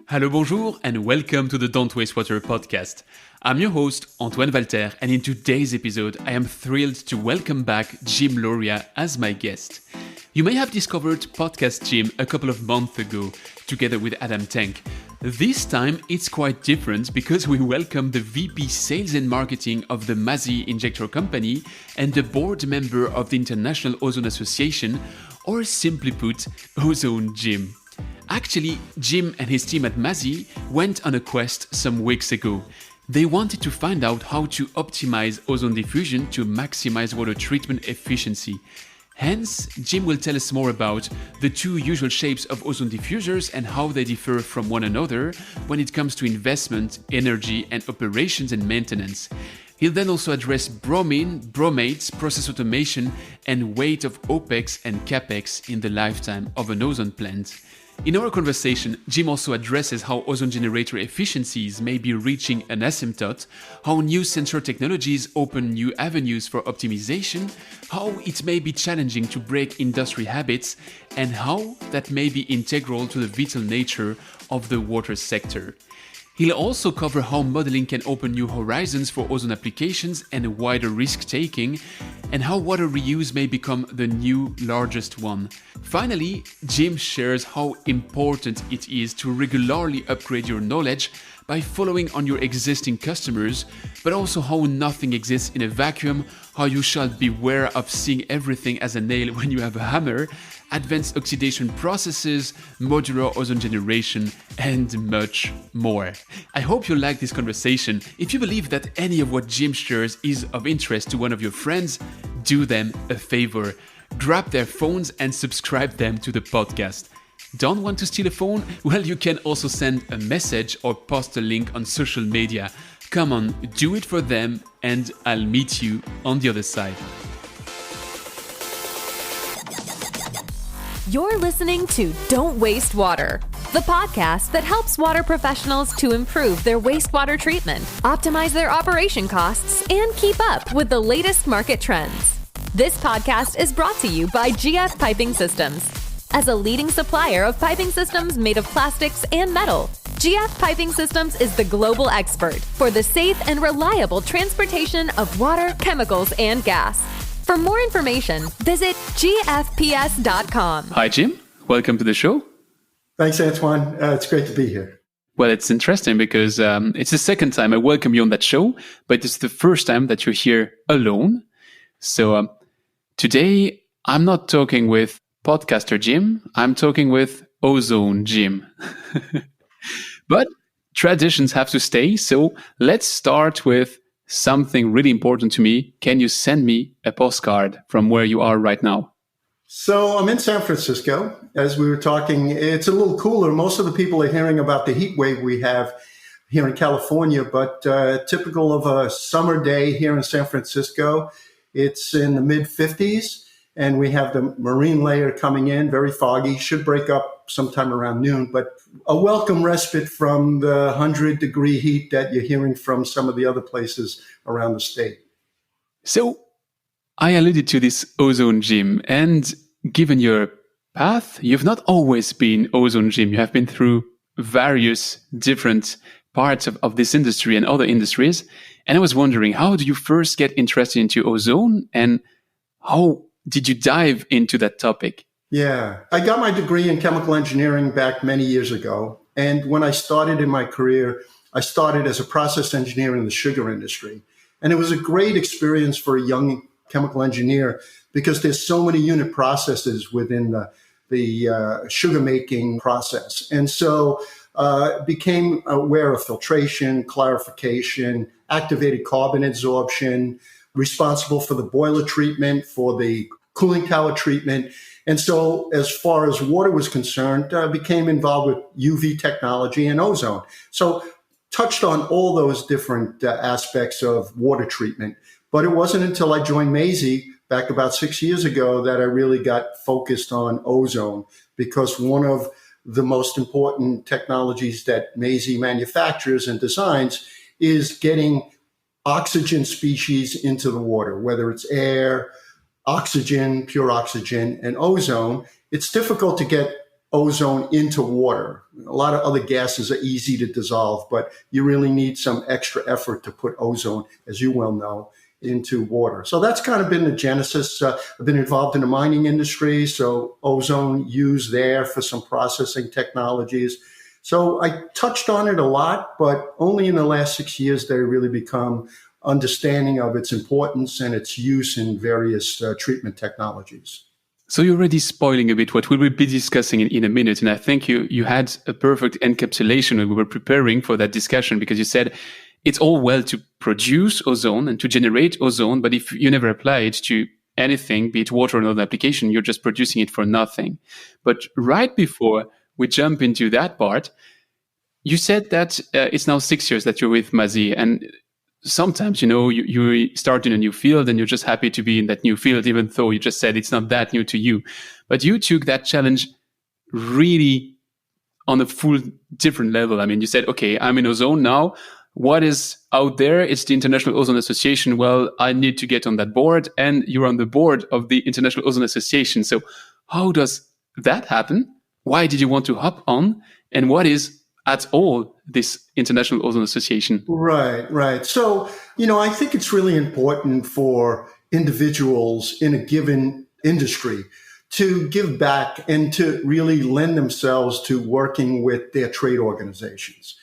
Hello, bonjour, and welcome to the Don't Waste Water podcast. I'm your host, Antoine Walter, and in today's episode, I am thrilled to welcome back Jim Lauria as my guest. You may have discovered Podcast Jim a couple of months ago, together with Adam Tank. This time, it's quite different because we welcome the VP Sales and Marketing of the Massey Injector Company and the board member of the International Ozone Association, or simply put, Ozone Jim. Actually, Jim and his team at Massey went on a quest some weeks ago. They wanted to find out how to optimize ozone diffusion to maximize water treatment efficiency. Hence, Jim will tell us more about the two usual shapes of ozone diffusers and how they differ from one another when it comes to investment, energy, and operations and maintenance. He'll then also address bromine, bromates, process automation, and weight of OPEX and CAPEX in the lifetime of an ozone plant. In our conversation, Jim also addresses how ozone generator efficiencies may be reaching an asymptote, how new sensor technologies open new avenues for optimization, how it may be challenging to break industry habits, and how that may be integral to the vital nature of the water sector. He'll also cover how modeling can open new horizons for ozone applications and wider risk-taking, and how water reuse may become the new largest one. Finally, Jim shares how important it is to regularly upgrade your knowledge by following on your existing customers, but also how nothing exists in a vacuum, how you shall beware of seeing everything as a nail when you have a hammer, advanced oxidation processes, modular ozone generation, and much more. I hope you like this conversation. If you believe that any of what Jim shares is of interest to one of your friends, do them a favor. Grab their phones and subscribe them to the podcast. Don't want to steal a phone? Well, you can also send a message or post a link on social media. Come on, do it for them, and I'll meet you on the other side. You're listening to Don't Waste Water, the podcast that helps water professionals to improve their wastewater treatment, optimize their operation costs, and keep up with the latest market trends. This podcast is brought to you by GF Piping Systems. As a leading supplier of piping systems made of plastics and metal, GF Piping Systems is the global expert for the safe and reliable transportation of water, chemicals, and gas. For more information, visit gfps.com. Hi, Jim. Welcome to the show. Thanks, Antoine. It's great to be here. Well, it's interesting because it's the second time I welcome you on that show, but it's the first time that you're here alone. So today, I'm not talking with podcaster Jim. I'm talking with Ozone Jim. But traditions have to stay. So let's start with something really important to me. Can you send me a postcard from where you are right now? So I'm in San Francisco. As we were talking, it's a little cooler. Most of the people are hearing about the heat wave we have here in California, but typical of a summer day here in San Francisco, it's in the mid 50s. And we have the marine layer coming in, very foggy, should break up sometime around noon, but a welcome respite from the 100-degree heat that you're hearing from some of the other places around the state. So I alluded to this Ozone Jim, and given your path, you've not always been Ozone Jim. You have been through various different parts of this industry and other industries. And I was wondering, how do you first get interested into ozone, and how did you dive into that topic? Yeah, I got my degree in chemical engineering back many years ago. And when I started in my career, I started as a process engineer in the sugar industry. And it was a great experience for a young chemical engineer because there's so many unit processes within the sugar making process. And so became aware of filtration, clarification, activated carbon adsorption, responsible for the boiler treatment, for the cooling tower treatment. And so as far as water was concerned, became involved with UV technology and ozone. So touched on all those different aspects of water treatment. But it wasn't until I joined Massey back about 6 years ago that I really got focused on ozone, because one of the most important technologies that Massey manufactures and designs is getting oxygen species into the water, whether it's air, oxygen, pure oxygen, and ozone. It's difficult to get ozone into water. A lot of other gases are easy to dissolve, but you really need some extra effort to put ozone, as you well know, into water. So that's kind of been the genesis. I've been involved in the mining industry, so ozone used there for some processing technologies. So I touched on it a lot, but only in the last 6 years did I really become understanding of its importance and its use in various treatment technologies. So you're already spoiling a bit what we will be discussing in a minute. And I think you had a perfect encapsulation when we were preparing for that discussion, because you said it's all well to produce ozone and to generate ozone, but if you never apply it to anything, be it water or another application, you're just producing it for nothing. But right before we jump into that part, you said that it's now 6 years that you're with Mazi, and sometimes, you start in a new field and you're just happy to be in that new field, even though you just said it's not that new to you. But you took that challenge really on a full different level. I mean, you said, okay, I'm in ozone now. What is out there? It's the International Ozone Association. Well, I need to get on that board, and you're on the board of the International Ozone Association. So how does that happen? Why did you want to hop on? And what is at all this International Ozone Association? Right. So, I think it's really important for individuals in a given industry to give back and to really lend themselves to working with their trade organizations.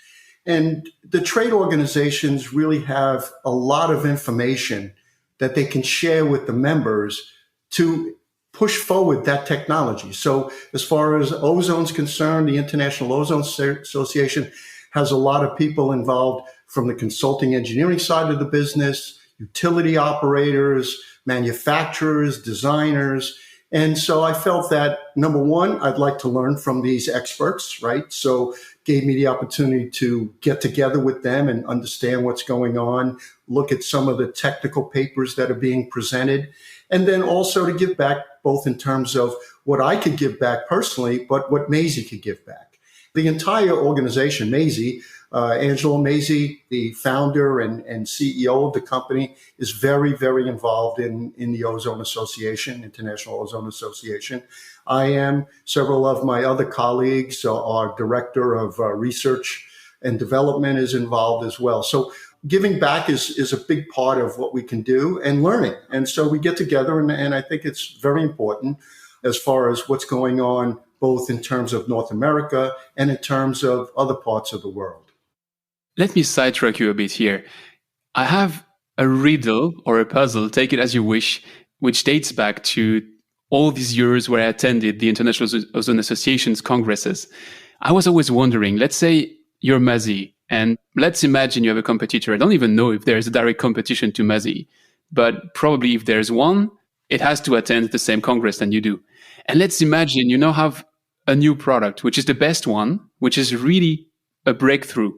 And the trade organizations really have a lot of information that they can share with the members to push forward that technology. So as far as ozone's concerned, the International Ozone Association has a lot of people involved from the consulting engineering side of the business, utility operators, manufacturers, designers. And so I felt that, number one, I'd like to learn from these experts, right? So gave me the opportunity to get together with them and understand what's going on, look at some of the technical papers that are being presented, and then also to give back both in terms of what I could give back personally, but what Mazi could give back. The entire organization, Mazi, Angelo Mazi, the founder and CEO of the company, is very, very involved in the Ozone Association, International Ozone Association. I am. Several of my other colleagues, our director of research and development is involved as well. So giving back is a big part of what we can do, and learning. And so we get together, and I think it's very important as far as what's going on, both in terms of North America and in terms of other parts of the world. Let me sidetrack you a bit here. I have a riddle or a puzzle, take it as you wish, which dates back to all these years where I attended the International Ozone Association's congresses. I was always wondering, let's say you're Mazi, and let's imagine you have a competitor. I don't even know if there's a direct competition to Mazi, but probably if there's one, it has to attend the same congress than you do. And let's imagine you now have a new product, which is the best one, which is really a breakthrough.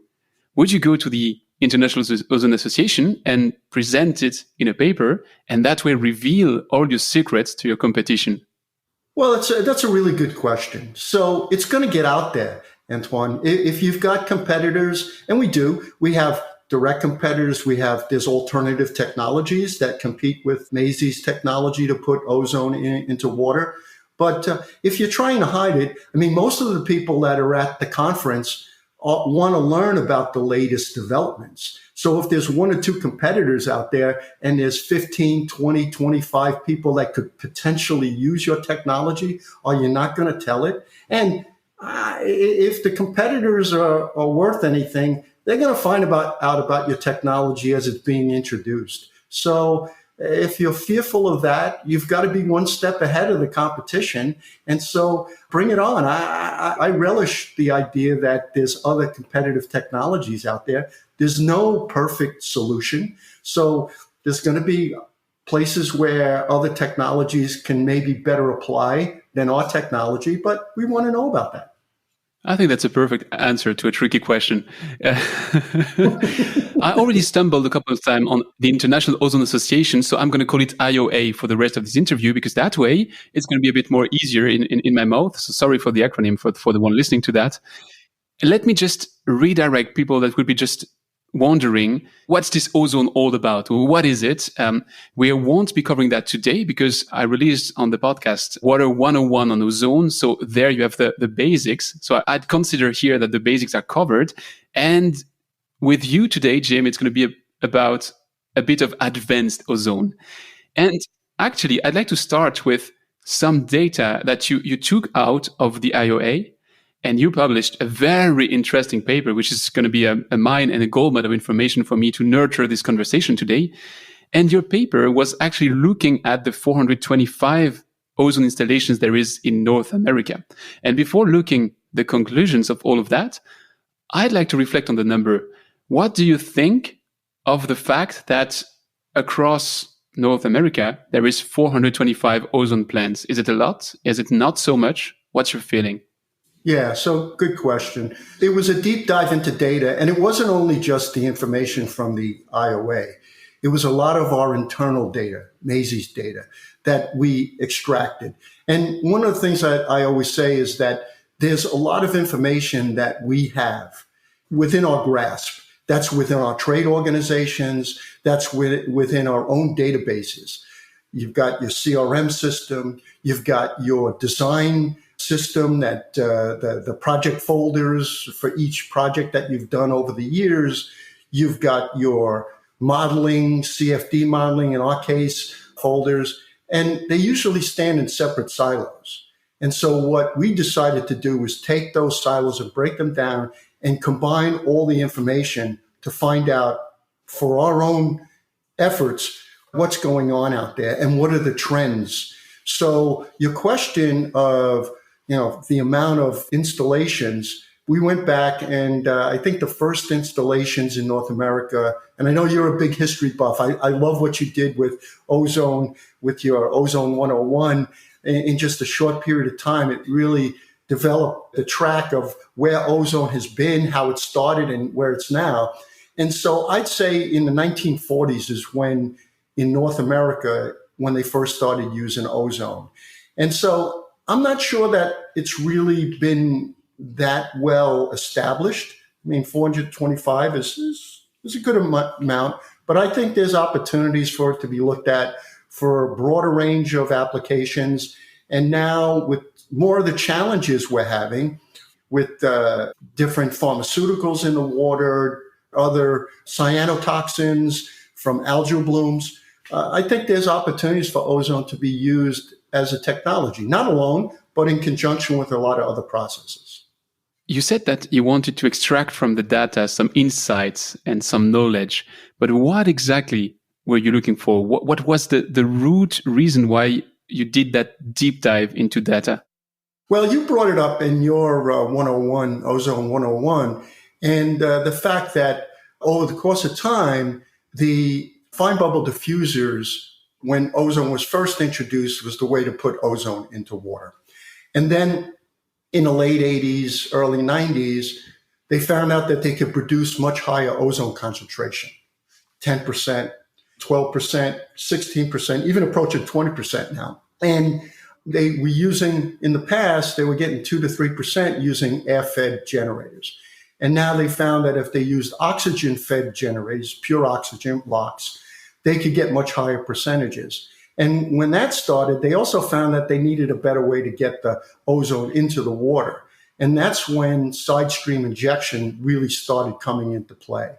Would you go to the International Ozone Association and present it in a paper, and that way reveal all your secrets to your competition? Well, that's a really good question. So it's going to get out there, Antoine. If you've got competitors, and we have direct competitors, there's alternative technologies that compete with Mazi's technology to put ozone into water. But if you're trying to hide it, I mean, most of the people that are at the conference want to learn about the latest developments. So if there's one or two competitors out there and there's 15, 20, 25 people that could potentially use your technology, are you not going to tell it? And if the competitors are worth anything, they're going to find out about your technology as it's being introduced. So if you're fearful of that, you've got to be one step ahead of the competition. And so bring it on. I relish the idea that there's other competitive technologies out there. There's no perfect solution. So there's going to be places where other technologies can maybe better apply than our technology, but we want to know about that. I think that's a perfect answer to a tricky question. I already stumbled a couple of times on the International Ozone Association, so I'm going to call it IOA for the rest of this interview, because that way it's going to be a bit more easier in my mouth. So sorry for the acronym for the one listening to that. Let me just redirect people that would be just wondering, what's this ozone all about? What is it? We won't be covering that today because I released on the podcast Water 101 on ozone. So there you have the basics. So I'd consider here that the basics are covered. And with you today, Jim, it's going to be about a bit of advanced ozone. And actually, I'd like to start with some data that you took out of the IOA. And you published a very interesting paper, which is going to be a mine and a gold mine of information for me to nurture this conversation today. And your paper was actually looking at the 425 ozone installations there is in North America. And before looking the conclusions of all of that, I'd like to reflect on the number. What do you think of the fact that across North America, there is 425 ozone plants? Is it a lot? Is it not so much? What's your feeling? Yeah, so good question. It was a deep dive into data, and it wasn't only just the information from the IOA. It was a lot of our internal data, Maisie's data, that we extracted. And one of the things I always say is that there's a lot of information that we have within our grasp. That's within our trade organizations. That's within our own databases. You've got your CRM system. You've got your design system, that the project folders for each project that you've done over the years. You've got your modeling, CFD modeling, in our case, folders, and they usually stand in separate silos. And so what we decided to do was take those silos and break them down and combine all the information to find out for our own efforts what's going on out there and what are the trends. So your question of the amount of installations, we went back and I think the first installations in North America, and I know you're a big history buff. I love what you did with ozone, with your Ozone 101. In just a short period of time, it really developed the track of where ozone has been, how it started and where it's now. And so I'd say in the 1940s is when in North America, when they first started using ozone. And so I'm not sure that it's really been that well established. I mean, 425 is a good amount, but I think there's opportunities for it to be looked at for a broader range of applications. And now with more of the challenges we're having with different pharmaceuticals in the water, other cyanotoxins from algal blooms, I think there's opportunities for ozone to be used as a technology, not alone, but in conjunction with a lot of other processes. You said that you wanted to extract from the data some insights and some knowledge, but what exactly were you looking for? What was the root reason why you did that deep dive into data? Well, you brought it up in your 101, Ozone 101, and the fact that over the course of time, the fine bubble diffusers, when ozone was first introduced, was the way to put ozone into water. And then in the late 80s, early 90s, they found out that they could produce much higher ozone concentration, 10%, 12%, 16%, even approaching 20% now. And they were using, in the past, they were getting 2 to 3% using air-fed generators. And now they found that if they used oxygen-fed generators, pure oxygen blocks, they could get much higher percentages. And when that started, they also found that they needed a better way to get the ozone into the water. And that's when side stream injection really started coming into play.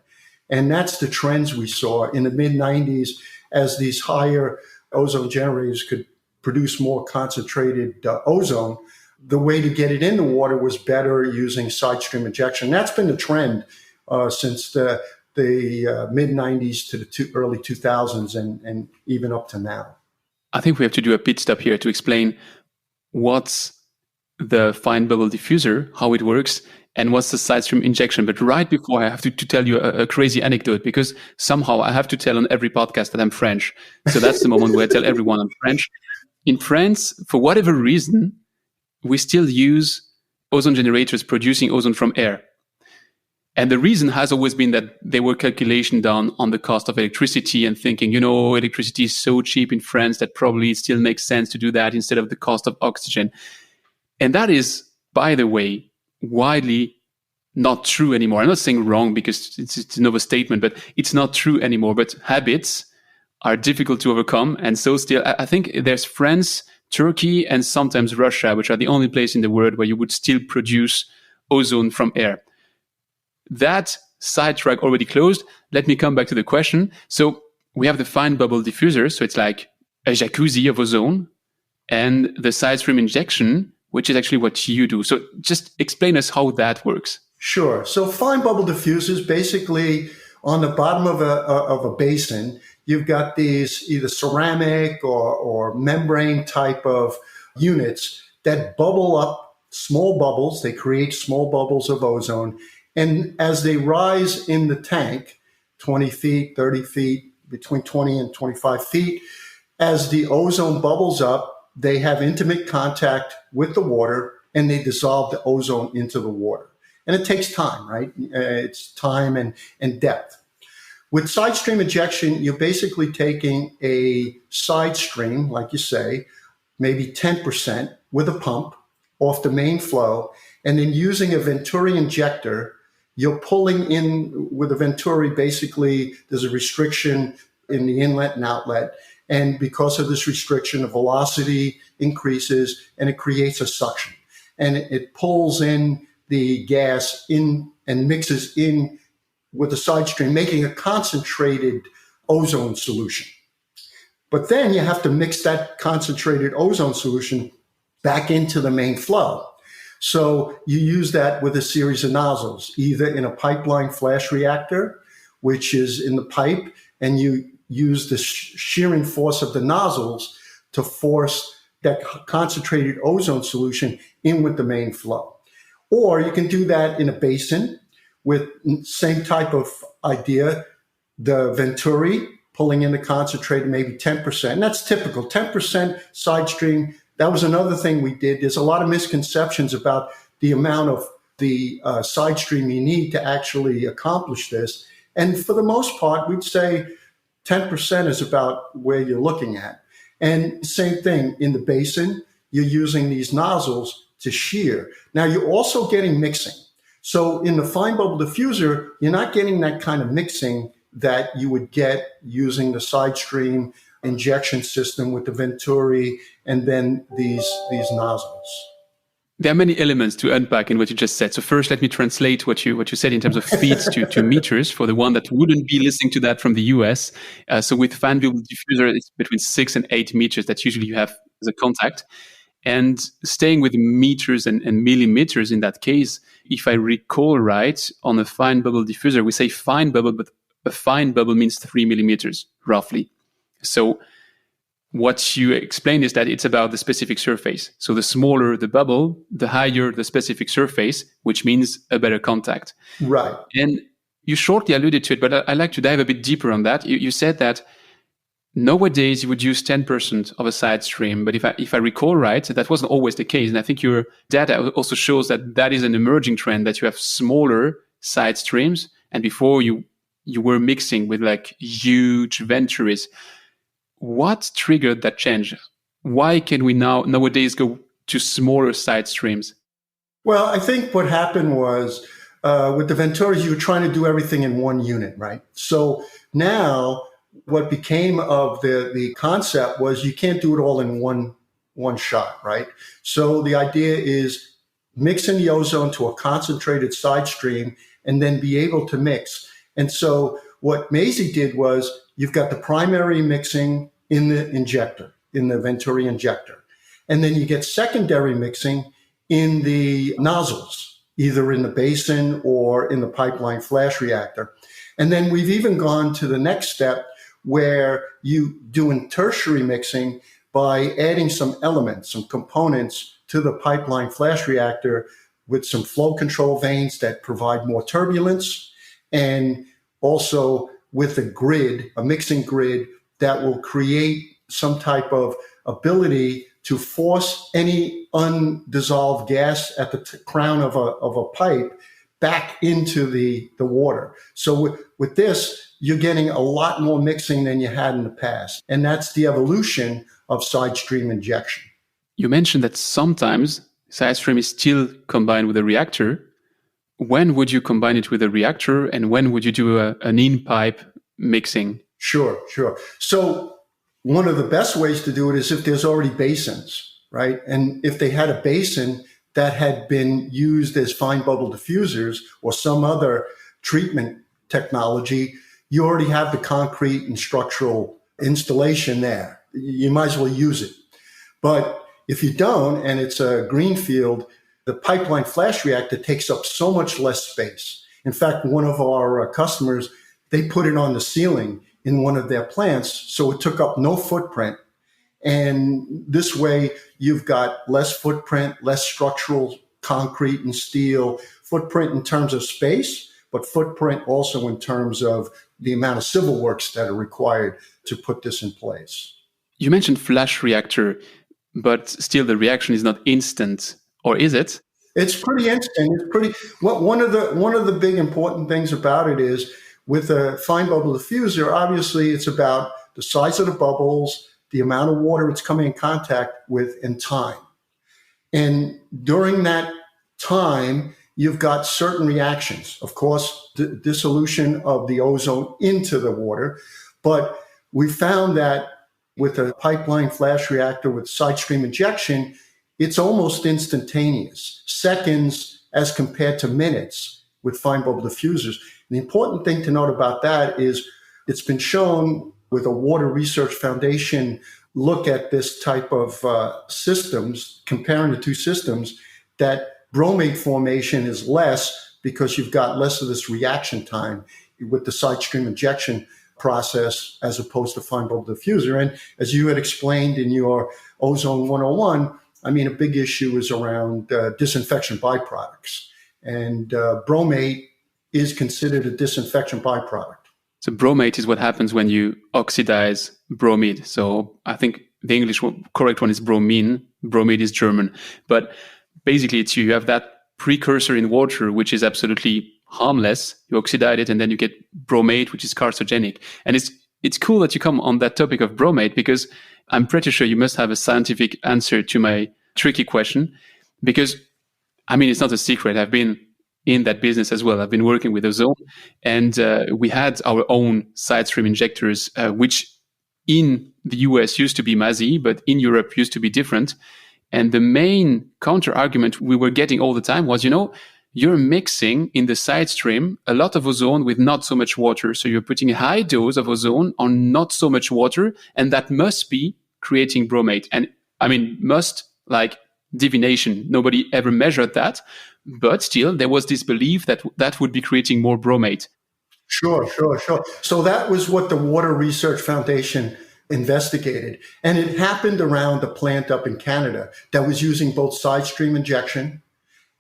And that's the trends we saw in the mid-90s as these higher ozone generators could produce more concentrated ozone. The way to get it in the water was better using side stream injection. That's been the trend since the mid-90s to the early 2000s and even up to now. I think we have to do a pit stop here to explain what's the fine bubble diffuser, how it works, and what's the side stream injection. But right before, I have to tell you a crazy anecdote, because somehow I have to tell on every podcast that I'm French. So that's the moment where I tell everyone I'm French. In France, for whatever reason, we still use ozone generators producing ozone from air. And the reason has always been that there were calculations done on the cost of electricity and thinking, electricity is so cheap in France that probably it still makes sense to do that instead of the cost of oxygen. And that is, by the way, widely not true anymore. I'm not saying wrong because it's an overstatement, but it's not true anymore. But habits are difficult to overcome. And so still, I think there's France, Turkey, and sometimes Russia, which are the only place in the world where you would still produce ozone from air. That sidetrack already closed. Let me come back to the question. So we have the fine bubble diffuser. So it's like a jacuzzi of ozone, and the side stream injection, which is actually what you do. So just explain us how that works. Sure. So fine bubble diffusers, basically on the bottom of a basin, you've got these either ceramic or membrane type of units that bubble up small bubbles. They create small bubbles of ozone. And as they rise in the tank, 20 feet, 30 feet, between 20 and 25 feet, as the ozone bubbles up, they have intimate contact with the water and they dissolve the ozone into the water. And it takes time, right? It's time and depth. With side stream injection, you're basically taking a side stream, like you say, maybe 10% with a pump off the main flow, and then using a Venturi injector, you're pulling in with a Venturi. Basically, there's a restriction in the inlet and outlet. And because of this restriction, the velocity increases and it creates a suction. And it pulls in the gas in and mixes in with the side stream, making a concentrated ozone solution. But then you have to mix that concentrated ozone solution back into the main flow. So you use that with a series of nozzles, either in a pipeline flash reactor, which is in the pipe, and you use the shearing force of the nozzles to force that concentrated ozone solution in with the main flow. Or you can do that in a basin with same type of idea, the Venturi pulling in the concentrated, maybe 10%. And that's typical, 10% side stream. That was another thing we did. There's a lot of misconceptions about the amount of the side stream you need to actually accomplish this. And for the most part, we'd say 10% is about where you're looking at. And same thing in the basin, you're using these nozzles to shear. Now you're also getting mixing. So in the fine bubble diffuser, you're not getting that kind of mixing that you would get using the side stream injection system with the Venturi and then these nozzles. There are many elements to unpack in what you just said. So first, let me translate what you said in terms of feet to meters for the one that wouldn't be listening to that from the US. So with fine bubble diffuser, it's between 6 and 8 meters that usually you have as a contact. And staying with meters and millimeters in that case, if I recall right, on a fine bubble diffuser, we say fine bubble, but a fine bubble means 3 millimeters, roughly. So what you explained is that it's about the specific surface. So the smaller the bubble, the higher the specific surface, which means a better contact. Right. And you shortly alluded to it, but I'd like to dive a bit deeper on that. You said that nowadays you would use 10% of a side stream, but if I recall right, that wasn't always the case. And I think your data also shows that is an emerging trend, that you have smaller side streams. And before you were mixing with like huge Venturis. What triggered that change? Why can we nowadays go to smaller side streams? Well, I think what happened was with the Venturis, you were trying to do everything in one unit, right? So now what became of the concept was you can't do it all in one shot, right? So the idea is mixing the ozone to a concentrated side stream and then be able to mix. And so what Maisie did was you've got the primary mixing in the injector, in the Venturi injector. And then you get secondary mixing in the nozzles, either in the basin or in the pipeline flash reactor. And then we've even gone to the next step where you doing tertiary mixing by adding some elements, some components to the pipeline flash reactor with some flow control vanes that provide more turbulence, and also with a grid, a mixing grid that will create some type of ability to force any undissolved gas at the crown of a pipe back into the water. So with this, you're getting a lot more mixing than you had in the past. And that's the evolution of side stream injection. You mentioned that sometimes side stream is still combined with a reactor. when would you combine it with a reactor, and when would you do an in-pipe mixing? Sure. So one of the best ways to do it is if there's already basins, right? And if they had a basin that had been used as fine bubble diffusers or some other treatment technology, you already have the concrete and structural installation there. You might as well use it. But if you don't, and it's a greenfield, the pipeline flash reactor takes up so much less space. In fact, one of our customers, they put it on the ceiling in one of their plants, so it took up no footprint. And this way, you've got less footprint, less structural concrete and steel, footprint in terms of space, but footprint also in terms of the amount of civil works that are required to put this in place. You mentioned flash reactor, but still the reaction is not instant, or is it? It's pretty instant. One of the big important things about it is with a fine bubble diffuser, obviously it's about the size of the bubbles, the amount of water it's coming in contact with, and time. And during that time, you've got certain reactions. Of course, the dissolution of the ozone into the water. But we found that with a pipeline flash reactor with side stream injection, it's almost instantaneous, seconds as compared to minutes with fine bubble diffusers. And the important thing to note about that is it's been shown with a Water Research Foundation look at this type of systems, comparing the two systems, that bromate formation is less because you've got less of this reaction time with the side stream injection process as opposed to fine bubble diffuser. And as you had explained in your Ozone 101, I mean, a big issue is around disinfection byproducts. And bromate is considered a disinfection byproduct. So bromate is what happens when you oxidize bromide. So I think the English correct one is bromine. Bromide is German. But basically, you have that precursor in water, which is absolutely harmless. You oxidize it, and then you get bromate, which is carcinogenic. And it's cool that you come on that topic of bromate, because I'm pretty sure you must have a scientific answer to my tricky question. Because, I mean, it's not a secret. I've been in that business as well. I've been working with ozone, and we had our own side stream injectors, which in the US used to be MASI, but in Europe used to be different. And the main counter argument we were getting all the time was, you're mixing in the side stream a lot of ozone with not so much water. So you're putting a high dose of ozone on not so much water, and that must be creating bromate. And I mean, must, like divination. Nobody ever measured that. But still, there was this belief that that would be creating more bromate. Sure. So that was what the Water Research Foundation investigated. And it happened around a plant up in Canada that was using both side stream injection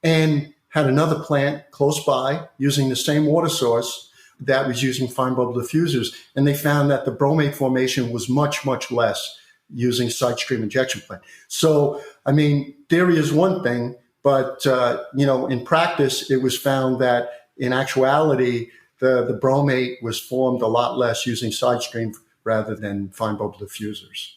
and had another plant close by using the same water source that was using fine bubble diffusers. And they found that the bromate formation was much, much less using side stream injection plant. So, I mean, theory is one thing, but, in practice, it was found that in actuality, the bromate was formed a lot less using side stream rather than fine bubble diffusers.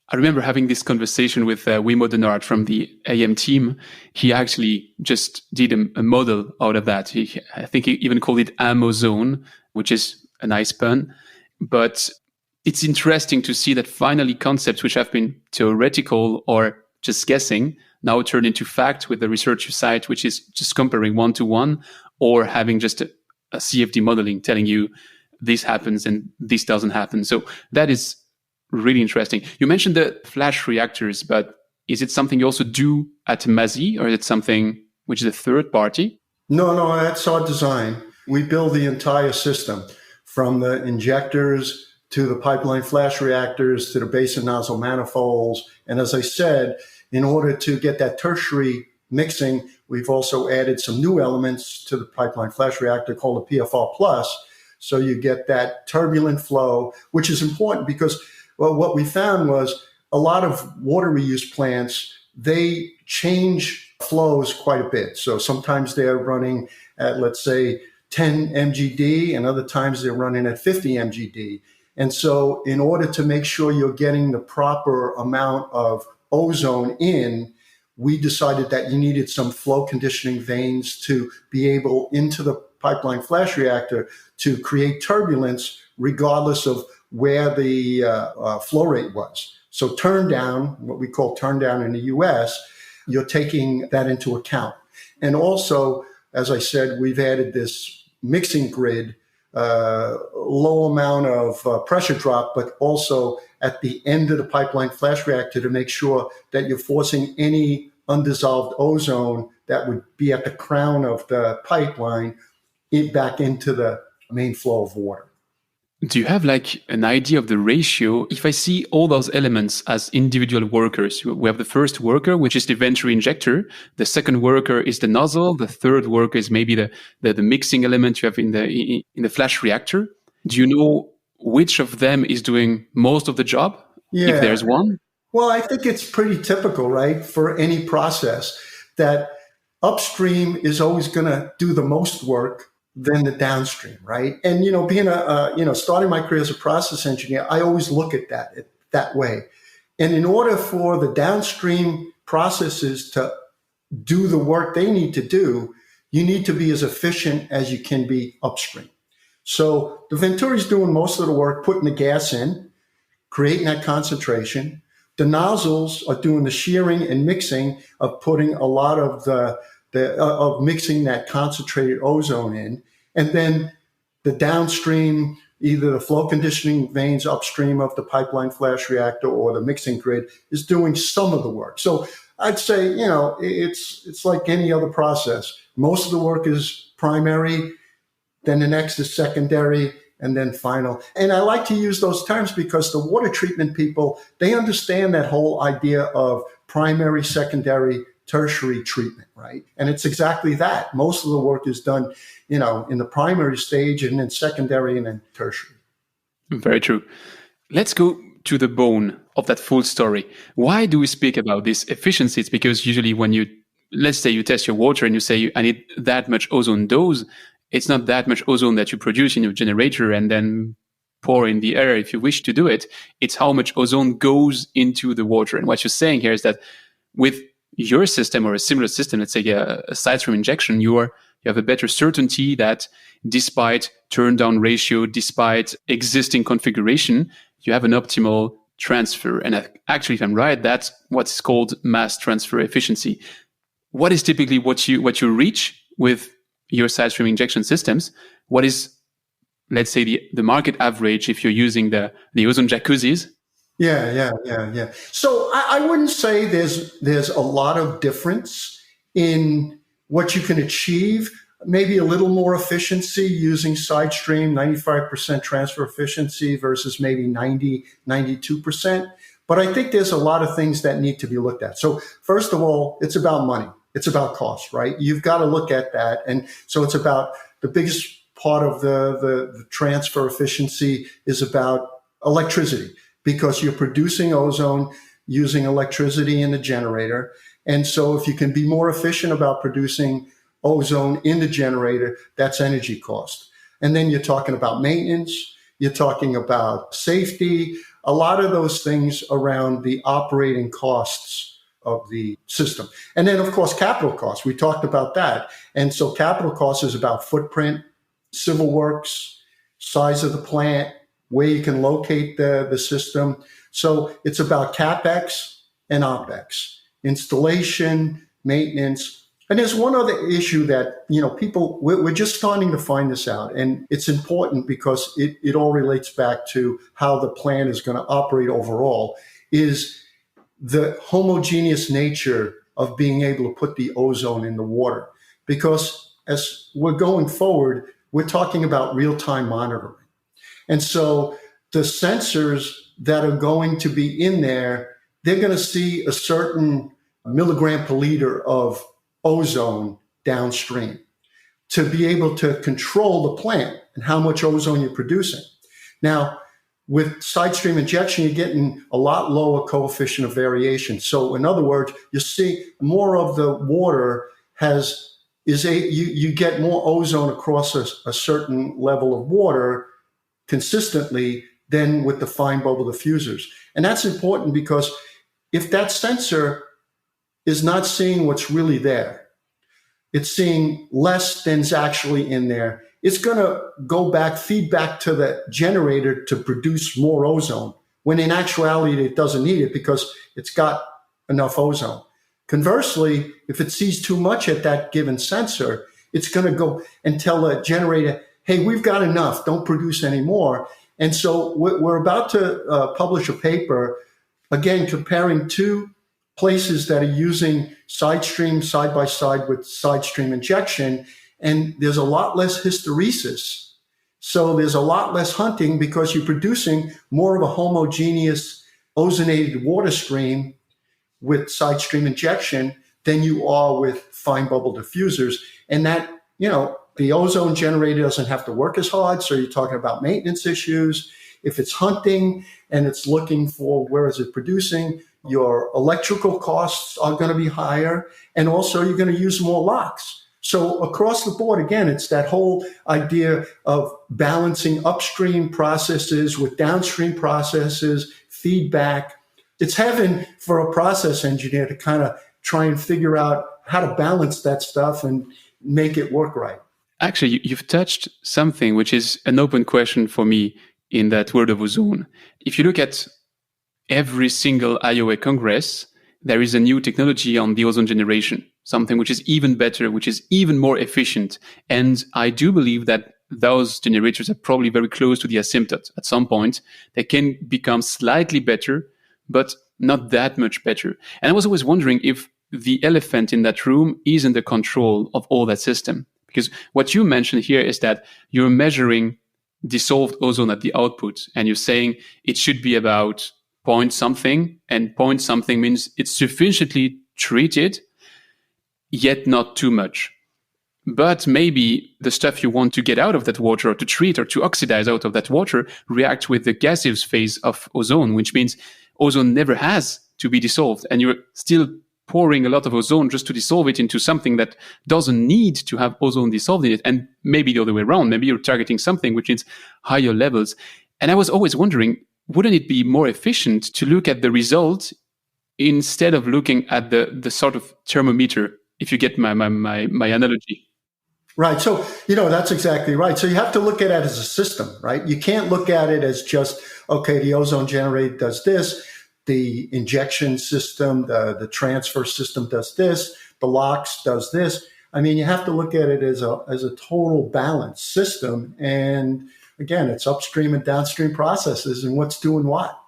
I remember having this conversation with Wimo Denard from the AM team. He actually just did a model out of that. I think he even called it Amozone, which is a nice pun. But it's interesting to see that finally concepts which have been theoretical or just guessing now turn into fact with the research you cite, which is just comparing 1-to-1 or having just a CFD modeling telling you this happens and this doesn't happen. So that is really interesting. You mentioned the flash reactors, but is it something you also do at MASI, or is it something which is a third party? No, that's our design. We build the entire system from the injectors to the pipeline flash reactors to the basin nozzle manifolds. And as I said, in order to get that tertiary mixing, we've also added some new elements to the pipeline flash reactor called the PFR+. So you get that turbulent flow, which is important because what we found was a lot of water reuse plants, they change flows quite a bit. So sometimes they're running at, let's say, 10 MGD, and other times they're running at 50 MGD. And so in order to make sure you're getting the proper amount of ozone in, we decided that you needed some flow conditioning vanes to be able into the pipeline flash reactor to create turbulence regardless of where the flow rate was. So turn down, what we call turn down in the US, you're taking that into account. And also, as I said, we've added this mixing grid, low amount of pressure drop, but also at the end of the pipeline flash reactor to make sure that you're forcing any undissolved ozone that would be at the crown of the pipeline back into the main flow of water. Do you have like an idea of the ratio? If I see all those elements as individual workers, we have the first worker, which is the venturi injector. The second worker is the nozzle. The third worker is maybe the mixing element you have in the flash reactor. Do you know which of them is doing most of the job? Yeah. If there's one? Well, I think it's pretty typical, right, for any process that upstream is always going to do the most work than the downstream, right? And, being starting my career as a process engineer, I always look at that way. And in order for the downstream processes to do the work they need to do, you need to be as efficient as you can be upstream. So the Venturi's doing most of the work, putting the gas in, creating that concentration. The nozzles are doing the shearing and mixing of putting a lot of of mixing that concentrated ozone in. And then the downstream, either the flow conditioning vanes upstream of the pipeline flash reactor or the mixing grid is doing some of the work. So I'd say, it's like any other process. Most of the work is primary, then the next is secondary, and then final. And I like to use those terms because the water treatment people, they understand that whole idea of primary, secondary, tertiary treatment, right? And it's exactly that. Most of the work is done, in the primary stage and then secondary and then tertiary. Very true. Let's go to the bone of that full story. Why do we speak about this efficiency? It's because usually when let's say you test your water and you say, I need that much ozone dose, it's not that much ozone that you produce in your generator and then pour in the air if you wish to do it. It's how much ozone goes into the water. And what you're saying here is that with your system or a similar system, let's say a side stream injection, you have a better certainty that despite turn down ratio, despite existing configuration, you have an optimal transfer. And actually, if I'm right, that's what's called mass transfer efficiency. What is typically what you reach with your side stream injection systems? What is, let's say, the market average if you're using the ozone jacuzzis? Yeah. So I wouldn't say there's a lot of difference in what you can achieve. Maybe a little more efficiency using side stream, 95% transfer efficiency versus maybe 92%. But I think there's a lot of things that need to be looked at. So first of all, it's about money. It's about cost, right? You've got to look at that. And so it's about the biggest part of the transfer efficiency is about electricity, because you're producing ozone using electricity in the generator. And so if you can be more efficient about producing ozone in the generator, that's energy cost. And then you're talking about maintenance, you're talking about safety, a lot of those things around the operating costs of the system. And then, of course, capital costs. We talked about that. And so capital costs is about footprint, civil works, size of the plant, where you can locate the system. So it's about CapEx and OpEx, installation, maintenance. And there's one other issue that, we're just starting to find this out. And it's important because it all relates back to how the plant is going to operate overall, is the homogeneous nature of being able to put the ozone in the water. Because as we're going forward, we're talking about real-time monitoring. And so the sensors that are going to be in there, they're going to see a certain milligram per liter of ozone downstream to be able to control the plant and how much ozone you're producing. Now, with side stream injection, you're getting a lot lower coefficient of variation. So in other words, you see more of the water you get more ozone across a certain level of water consistently than with the fine bubble diffusers. And that's important because if that sensor is not seeing what's really there. It's seeing less than's actually in there. It's going to go back, feed back to the generator to produce more ozone, when in actuality it doesn't need it because it's got enough ozone. Conversely, if it sees too much at that given sensor, it's going to go and tell the generator, hey, we've got enough, don't produce any more. And so we're about to publish a paper, again, comparing two places that are using side stream side by side with side stream injection. And there's a lot less hysteresis. So there's a lot less hunting because you're producing more of a homogeneous ozonated water stream with side stream injection than you are with fine bubble diffusers. And that, the ozone generator doesn't have to work as hard. So you're talking about maintenance issues. If it's hunting and it's looking for where is it producing, your electrical costs are going to be higher. And also you're going to use more locks. So across the board, again, it's that whole idea of balancing upstream processes with downstream processes, feedback. It's heaven for a process engineer to kind of try and figure out how to balance that stuff and make it work right. Actually, you've touched something which is an open question for me in that world of ozone. If you look at every single IOA Congress, there is a new technology on the ozone generation, something which is even better, which is even more efficient. And I do believe that those generators are probably very close to the asymptote. At some point, they can become slightly better, but not that much better. And I was always wondering if the elephant in that room is in the control of all that system. Because what you mentioned here is that you're measuring dissolved ozone at the output, and you're saying it should be about point something, and point something means it's sufficiently treated, yet not too much. But maybe the stuff you want to get out of that water or to treat or to oxidize out of that water react with the gaseous phase of ozone, which means ozone never has to be dissolved. And you're still pouring a lot of ozone just to dissolve it into something that doesn't need to have ozone dissolved in it. And maybe the other way around, maybe you're targeting something which needs higher levels. And I was always wondering, wouldn't it be more efficient to look at the result instead of looking at the sort of thermometer, if you get my analogy? Right. So, that's exactly right. So you have to look at it as a system, right? You can't look at it as just, okay, the ozone generator does this, the injection system, the transfer system does this, the LOX does this. I mean, you have to look at it as a total balanced system. And again, it's upstream and downstream processes and what's doing what.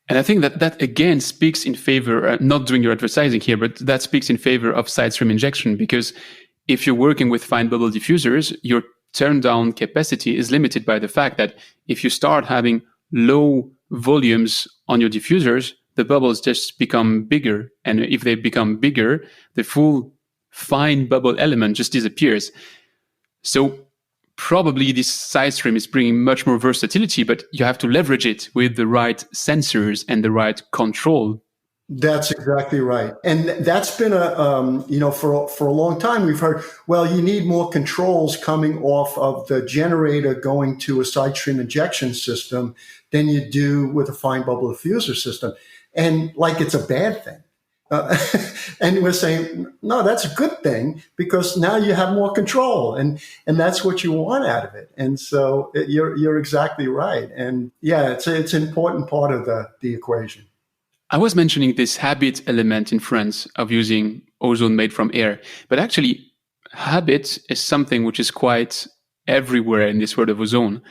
And I think that again speaks in favor, not doing your advertising here, but that speaks in favor of side stream injection, because if you're working with fine bubble diffusers, your turn down capacity is limited by the fact that if you start having low volumes on your diffusers, the bubbles just become bigger. And if they become bigger, the full fine bubble element just disappears. So probably this side stream is bringing much more versatility, but you have to leverage it with the right sensors and the right control. That's exactly right. And that's been for a long time, we've heard, well, you need more controls coming off of the generator going to a side stream injection system than you do with a fine bubble diffuser system. And like it's a bad thing. And we're saying, no, that's a good thing because now you have more control and that's what you want out of it. And so you're exactly right. And yeah, it's an important part of the equation. I was mentioning this habit element in France of using ozone made from air, but actually habit is something which is quite everywhere in this world of ozone.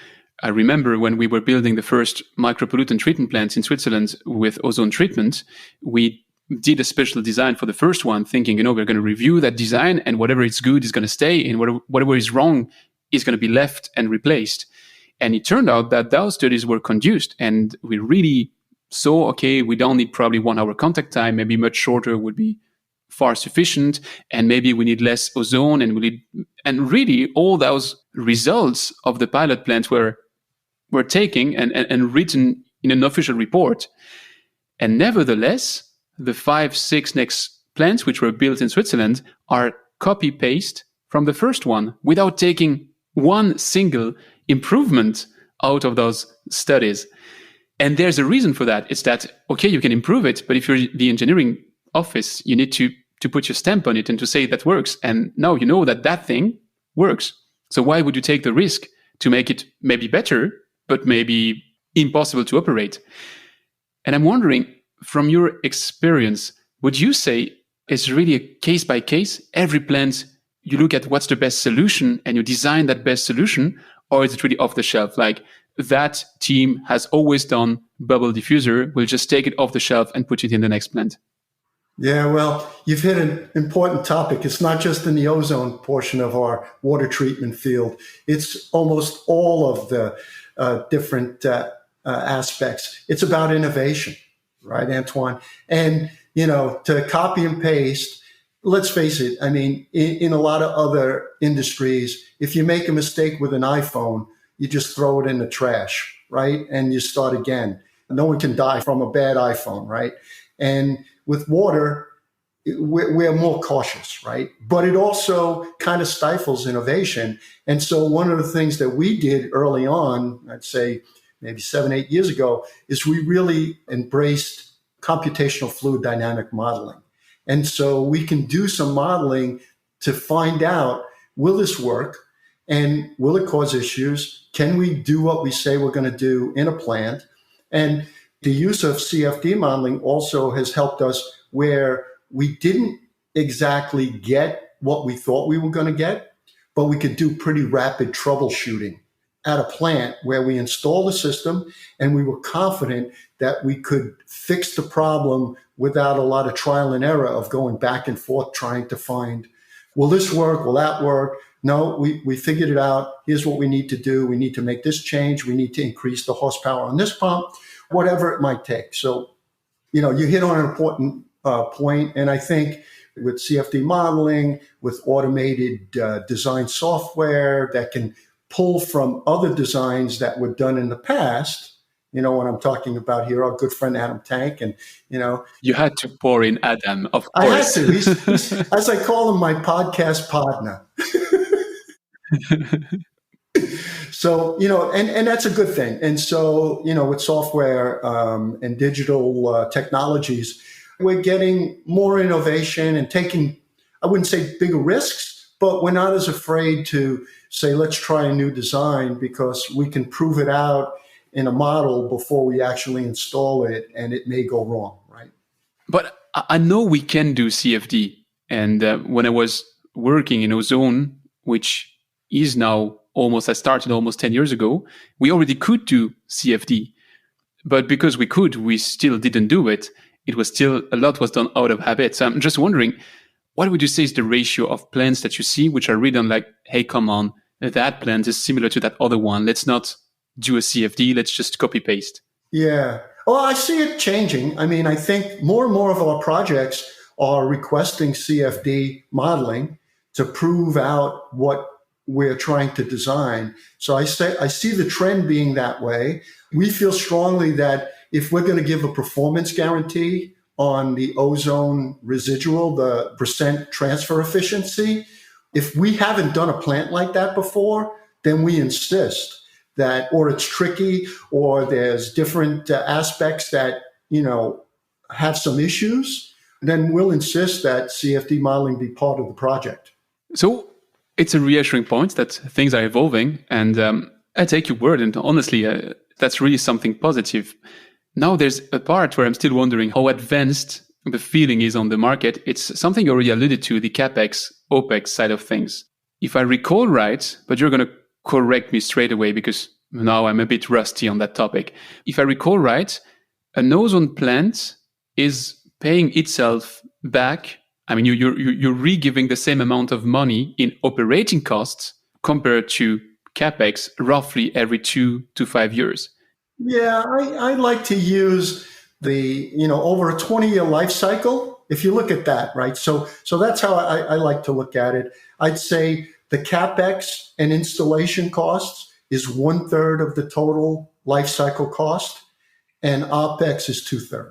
I remember when we were building the first micropollutant treatment plants in Switzerland with ozone treatment, we did a special design for the first one, thinking, we're going to review that design and whatever is good is going to stay and whatever is wrong is going to be left and replaced. And it turned out that those studies were conducted and we really saw, okay, we don't need probably 1 hour contact time, maybe much shorter would be far sufficient. And maybe we need less ozone and really all those results of the pilot plant were taken and written in an official report. And nevertheless, the 5-6 next plants which were built in Switzerland are copy-paste from the first one without taking one single improvement out of those studies. And there's a reason for that. It's that, okay, you can improve it, but if you're the engineering office. You need to put your stamp on it and to say that works. And now you know that that thing works. So why would you take the risk to make it maybe better, but maybe impossible to operate? And I'm wondering, from your experience, would you say it's really a case by case? Every plant, you look at what's the best solution and you design that best solution, or is it really off the shelf? Like that team has always done bubble diffuser, we'll just take it off the shelf and put it in the next plant. Yeah, well, you've hit an important topic. It's not just in the ozone portion of our water treatment field. It's almost all of the different aspects. It's about innovation, right, Antoine? And, to copy and paste, let's face it, I mean, in a lot of other industries, if you make a mistake with an iPhone, you just throw it in the trash, right? And you start again. No one can die from a bad iPhone, right? And with water, we're more cautious, right? But it also kind of stifles innovation. And so one of the things that we did early on, I'd say maybe 7-8 years ago, is we really embraced computational fluid dynamic modeling. And so we can do some modeling to find out, will this work? And will it cause issues? Can we do what we say we're going to do in a plant? And the use of CFD modeling also has helped us where we didn't exactly get what we thought we were going to get, but we could do pretty rapid troubleshooting at a plant where we installed the system and we were confident that we could fix the problem without a lot of trial and error of going back and forth trying to find, will this work? Will that work? No, we figured it out. Here's what we need to do. We need to make this change. We need to increase the horsepower on this pump, whatever it might take. So, you hit on an important point. And I think with CFD modeling, with automated design software that can pull from other designs that were done in the past, what I'm talking about here, our good friend Adam Tank. And, You had to pour in Adam, of course. I had to. He's, as I call him, my podcast partner. So, and that's a good thing. And so, with software and digital technologies, we're getting more innovation and taking, I wouldn't say bigger risks, but we're not as afraid to say, let's try a new design because we can prove it out in a model before we actually install it, and it may go wrong, right? But I know we can do CFD. And when I was working in Ozone, which is now I started almost 10 years ago, we already could do CFD. But because we could, we still didn't do it. It was still, a lot was done out of habit. So I'm just wondering, what would you say is the ratio of plants that you see, which are written like, hey, come on, that plant is similar to that other one. Let's not do a CFD. Let's just copy paste. Yeah. Well, I see it changing. I mean, I think more and more of our projects are requesting CFD modeling to prove out what we're trying to design. So I see the trend being that way. We feel strongly that if we're going to give a performance guarantee on the ozone residual, the percent transfer efficiency, if we haven't done a plant like that before, then we insist that, or it's tricky, or there's different aspects that, have some issues, then we'll insist that CFD modeling be part of the project. So it's a reassuring point that things are evolving, and I take your word, and honestly, that's really something positive. Now there's a part where I'm still wondering how advanced the feeling is on the market. It's something you already alluded to, the CapEx, OpEx side of things. If I recall right, but you're going to correct me straight away because now I'm a bit rusty on that topic. If I recall right, an ozone plant is paying itself back. I mean, you're re-giving the same amount of money in operating costs compared to CapEx roughly every 2 to 5 years. Yeah, I like to use the, over a 20-year life cycle, if you look at that, right? So that's how I like to look at it. I'd say the CapEx and installation costs is 1/3 of the total life cycle cost, and OpEx is 2/3.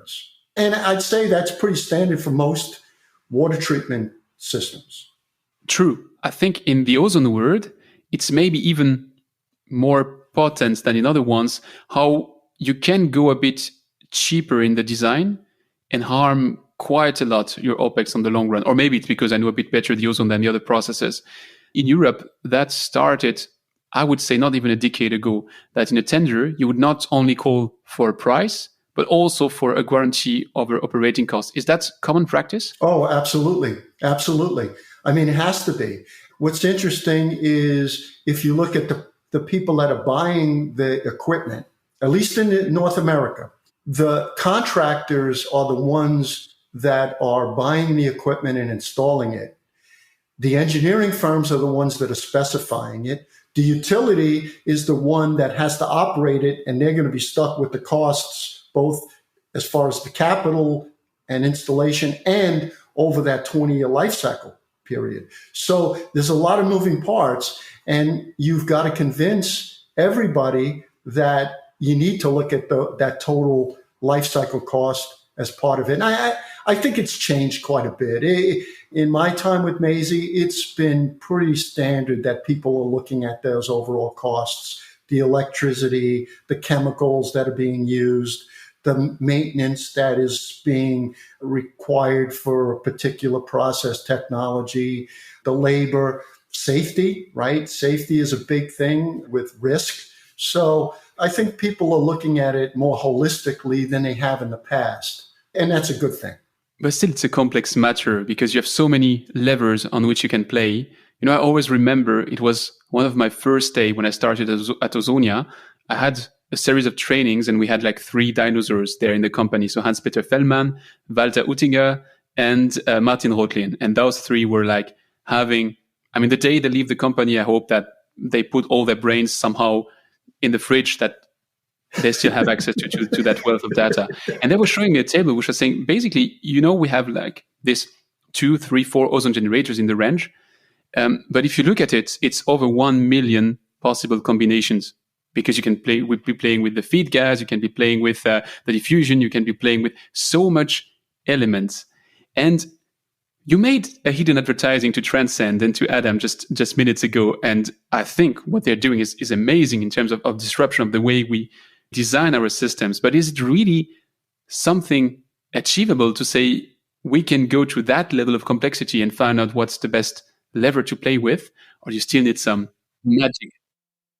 And I'd say that's pretty standard for most water treatment systems. True. I think in the ozone world, it's maybe even more potent than in other ones, how you can go a bit cheaper in the design and harm quite a lot your OPEX on the long run. Or maybe it's because I know a bit better the ozone than the other processes. In Europe, that started, I would say, not even a decade ago, that in a tender, you would not only call for a price, but also for a guarantee over operating costs. Is that common practice? Oh, absolutely. Absolutely. I mean, it has to be. What's interesting is if you look at the people that are buying the equipment, at least in North America, the contractors are the ones that are buying the equipment and installing it. The engineering firms are the ones that are specifying it. The utility is the one that has to operate it, and they're going to be stuck with the costs, both as far as the capital and installation and over that 20-year life cycle period. So there's a lot of moving parts, and you've got to convince everybody that you need to look at that total life cycle cost as part of it. And I think it's changed quite a bit. In my time with Mazie, it's been pretty standard that people are looking at those overall costs, the electricity, the chemicals that are being used, the maintenance that is being required for a particular process technology, the labor, safety, right? Safety is a big thing with risk. So I think people are looking at it more holistically than they have in the past. And that's a good thing. But still, it's a complex matter because you have so many levers on which you can play. I always remember it was one of my first days when I started at Ozonia. I had a series of trainings and we had like 3 dinosaurs there in the company. So Hans-Peter Fellmann, Walter Uttinger, and Martin Rothlin. And those 3 were like having, the day they leave the company, I hope that they put all their brains somehow in the fridge that they still have access to that wealth of data. And they were showing me a table which was saying, basically, we have like this 2, 3, 4 ozone generators in the range. But if you look at it, it's over 1 million possible combinations because you can be playing with the feed gas, you can be playing with the diffusion, you can be playing with so much elements. And you made a hidden advertising to Transcend and to Adam just minutes ago. And I think what they're doing is amazing in terms of disruption of the way we design our systems. But is it really something achievable to say we can go to that level of complexity and find out what's the best lever to play with? Or do you still need some magic?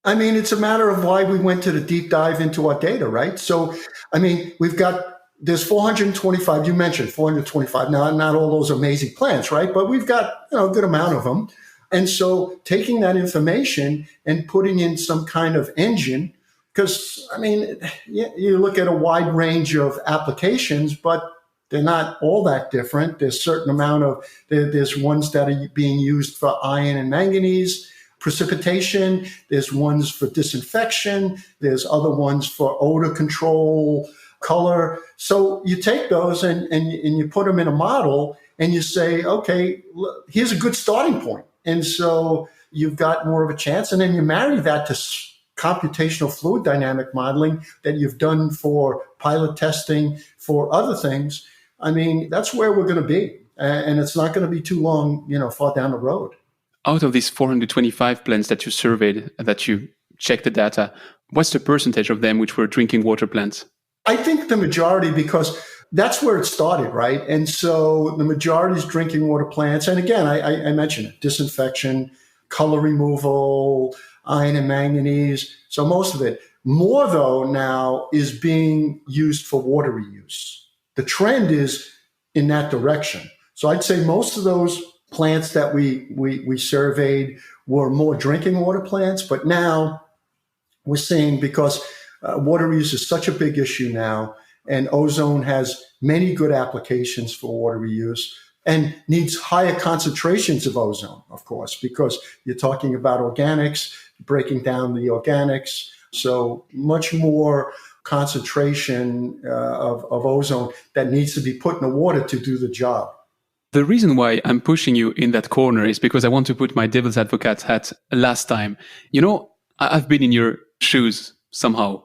It's a matter of why we went to the deep dive into our data, right? So, there's 425, you mentioned 425. Now, not all those amazing plants, right? But we've got a good amount of them. And so taking that information and putting in some kind of engine, because, you look at a wide range of applications, but they're not all that different. There's a certain amount of, there's ones that are being used for iron and manganese precipitation. There's ones for disinfection. There's other ones for odor control, color. So you take those and you put them in a model and you say, okay, look, here's a good starting point. And so you've got more of a chance. And then you marry that to computational fluid dynamic modeling that you've done for pilot testing for other things. That's where we're going to be. And it's not going to be too long, far down the road. Out of these 425 plants that you surveyed, that you checked the data, what's the percentage of them which were drinking water plants? I think the majority, because that's where it started, right? And so the majority is drinking water plants. And again, I mentioned it, disinfection, color removal, iron and manganese. So most of it. More, though, now is being used for water reuse. The trend is in that direction. So I'd say most of those plants that we surveyed were more drinking water plants. But now we're seeing, because water reuse is such a big issue now, and ozone has many good applications for water reuse and needs higher concentrations of ozone, of course, because you're talking about organics, breaking down the organics. So much more concentration of ozone that needs to be put in the water to do the job. The reason why I'm pushing you in that corner is because I want to put my devil's advocate hat last time. I've been in your shoes somehow,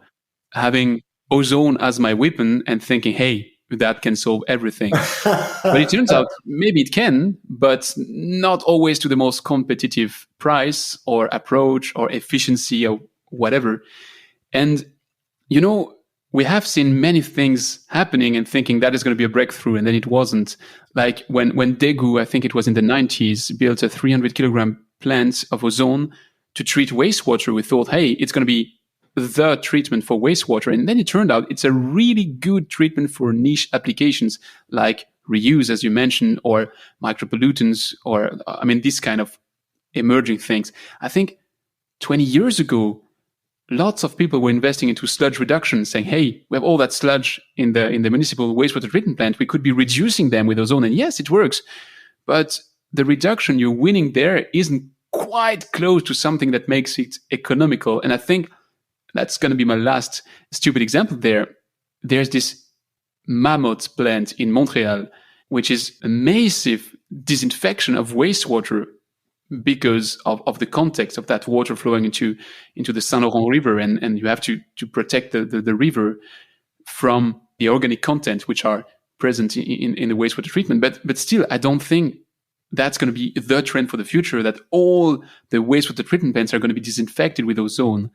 having ozone as my weapon and thinking, hey, that can solve everything. But it turns out maybe it can, but not always to the most competitive price or approach or efficiency or whatever. And, we have seen many things happening and thinking that is going to be a breakthrough, and then it wasn't. Like when Daegu, I think it was in the 90s, built a 300 kilogram plant of ozone to treat wastewater, we thought, hey, it's going to be the treatment for wastewater. And then it turned out it's a really good treatment for niche applications like reuse, as you mentioned, or micropollutants, or this kind of emerging things. I think 20 years ago, lots of people were investing into sludge reduction, saying, hey, we have all that sludge in the municipal wastewater treatment plant. We could be reducing them with ozone. And yes, it works. But the reduction you're winning there isn't quite close to something that makes it economical. And I think that's going to be my last stupid example there. There's this Mammoth plant in Montreal, which is a massive disinfection of wastewater because of the context of that water flowing into the Saint Laurent River. And you have to protect the river from the organic content which are present in the wastewater treatment. But still, I don't think that's going to be the trend for the future, that all the wastewater treatment plants are going to be disinfected with ozone.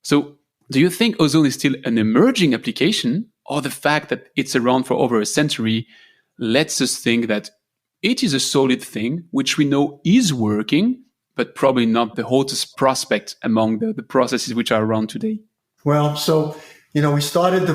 So do you think ozone is still an emerging application, or the fact that it's around for over a century lets us think that it is a solid thing, which we know is working, but probably not the hottest prospect among the processes which are around today? Well, so, we started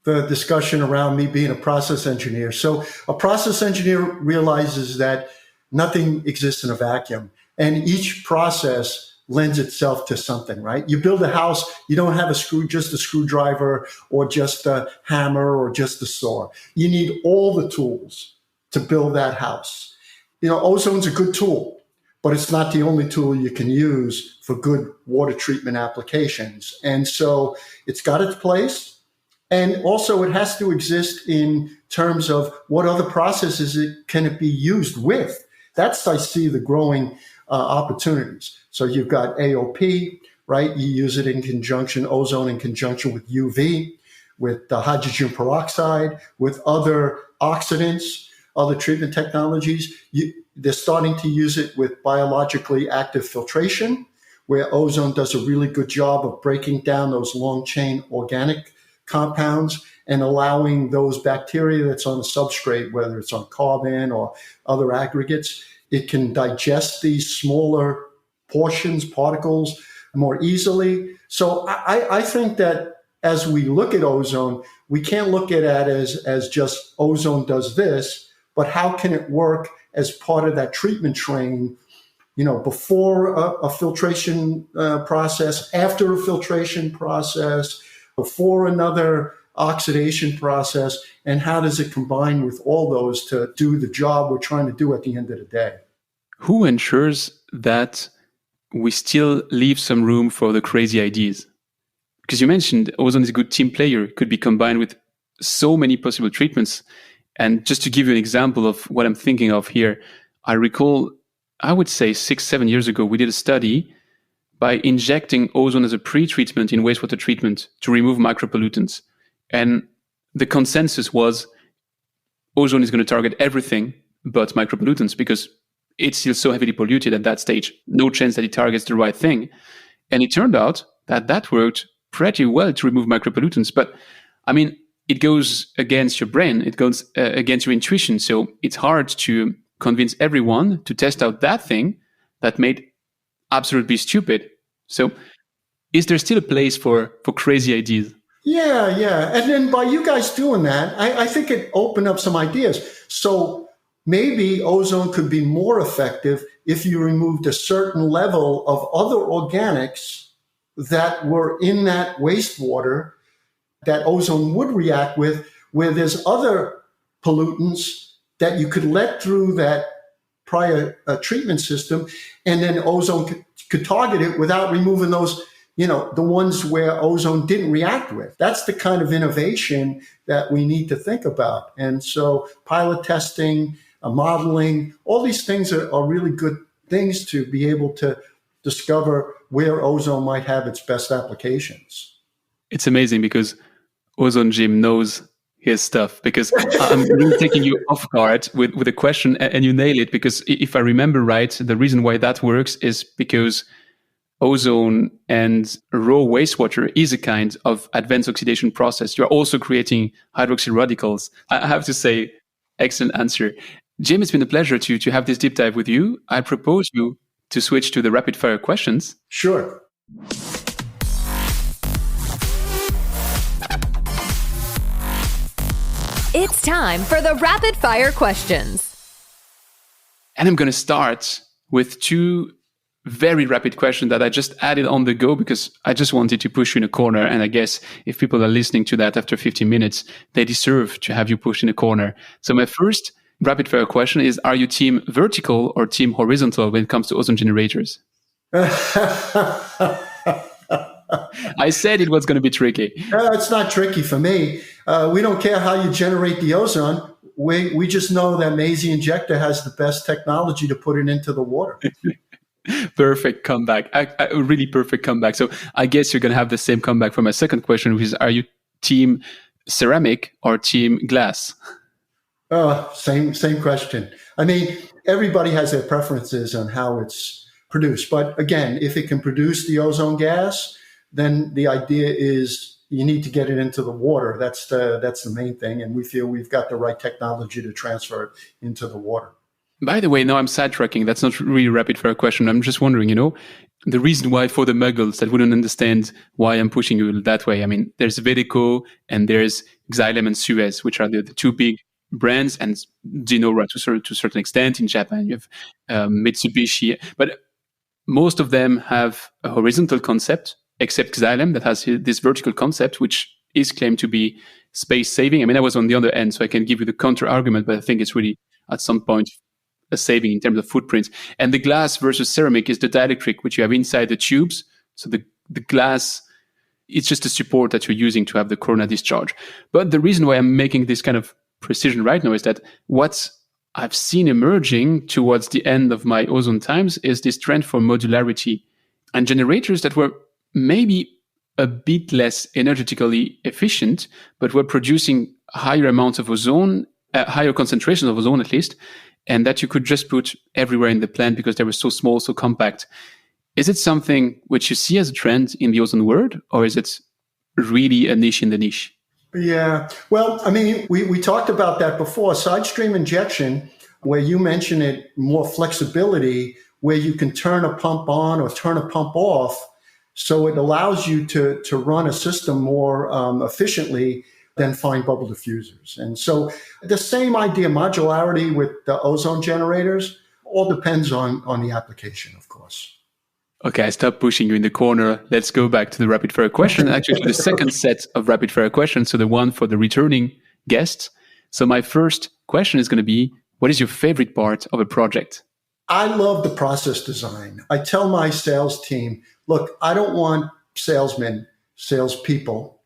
the discussion around me being a process engineer. So a process engineer realizes that nothing exists in a vacuum, and each process lends itself to something, right? You build a house, you don't have just a screwdriver or just a hammer or just a saw. You need all the tools to build that house. Ozone's a good tool, but it's not the only tool you can use for good water treatment applications. And so it's got its place. And also it has to exist in terms of what other processes can it be used with. That's, I see, the growing opportunities. So you've got AOP, right? You use it in conjunction, ozone in conjunction with UV, with the hydrogen peroxide, with other oxidants, other treatment technologies. They're starting to use it with biologically active filtration, where ozone does a really good job of breaking down those long-chain organic compounds and allowing those bacteria that's on the substrate, whether it's on carbon or other aggregates, it can digest these smaller portions, particles more easily. So I think that as we look at ozone, we can't look at it as just ozone does this, but how can it work as part of that treatment train, before a filtration process, after a filtration process, before another oxidation process, and how does it combine with all those to do the job we're trying to do at the end of the day? Who ensures that we still leave some room for the crazy ideas? Because you mentioned ozone is a good team player, could be combined with so many possible treatments. And just to give you an example of what I'm thinking of here, I recall, I would say 6-7 years ago, we did a study by injecting ozone as a pre-treatment in wastewater treatment to remove micropollutants. And the consensus was ozone is going to target everything but micropollutants because it's still so heavily polluted at that stage. No chance that it targets the right thing. And it turned out that worked pretty well to remove micropollutants. But it goes against your brain. It goes against your intuition. So it's hard to convince everyone to test out that thing that made absolutely stupid. So is there still a place for crazy ideas? Yeah. And then by you guys doing that, I think it opened up some ideas. So maybe ozone could be more effective if you removed a certain level of other organics that were in that wastewater that ozone would react with, where there's other pollutants that you could let through that prior treatment system, and then ozone could target it without removing those, the ones where ozone didn't react with. That's the kind of innovation that we need to think about. And so pilot testing, modeling, all these things are really good things to be able to discover where ozone might have its best applications. It's amazing because Ozone Jim knows his stuff, because I'm really taking you off guard with a question, and you nail it, because if I remember right, the reason why that works is because ozone and raw wastewater is a kind of advanced oxidation process. You're also creating hydroxyl radicals. I have to say, excellent answer. Jim, it's been a pleasure to have this deep dive with you. I propose you to switch to the rapid fire questions. Sure. It's time for the rapid fire questions. And I'm going to start with two very rapid questions that I just added on the go because I just wanted to push you in a corner. And I guess if people are listening to that after 15 minutes, they deserve to have you pushed in a corner. So my first rapid fire question is, are you team vertical or team horizontal when it comes to ozone generators? I said it was going to be tricky. It's not tricky for me. We don't care how you generate the ozone. We just know that Mazy Injector has the best technology to put it into the water. Perfect comeback. A really perfect comeback. So I guess you're going to have the same comeback for my second question, which is, are you team ceramic or team glass? Same question. I mean, everybody has their preferences on how it's produced. But again, if it can produce the ozone gas, then the idea is you need to get it into the water. That's the main thing. And we feel we've got the right technology to transfer it into the water. By the way, now I'm sidetracking. That's not really a rapid fire question. I'm just wondering, the reason why for the muggles that wouldn't understand why I'm pushing you that way. I mean, there's Vedeco and there's Xylem and Suez, which are the two big brands, and De Nora to a certain extent. In Japan, you have Mitsubishi. But most of them have a horizontal concept, except Xylem that has this vertical concept, which is claimed to be space saving. I mean, I was on the other end, so I can give you the counter argument, but I think it's really at some point a saving in terms of footprint. And the glass versus ceramic is the dielectric, which you have inside the tubes. So the glass, it's just a support that you're using to have the corona discharge. But the reason why I'm making this kind of precision right now is that what I've seen emerging towards the end of my ozone times is this trend for modularity and generators that were maybe a bit less energetically efficient, but were producing higher amounts of ozone, higher concentrations of ozone at least, and that you could just put everywhere in the plant because they were so small, so compact. Is it something which you see as a trend in the ozone world, or is it really a niche in the niche? Yeah, well, I mean, we talked about that before. Side stream injection, where you mention it, more flexibility, where you can turn a pump on or turn a pump off. So it allows you to run a system more efficiently than fine bubble diffusers. And so the same idea, modularity with the ozone generators, all depends on the application, of course. Okay, I stopped pushing you in the corner. Let's go back to the rapid fire question. Actually, to the second set of rapid fire questions. So the one for the returning guests. So my first question is going to be, what is your favorite part of a project? I love the process design. I tell my sales team, look, I don't want salesmen, salespeople,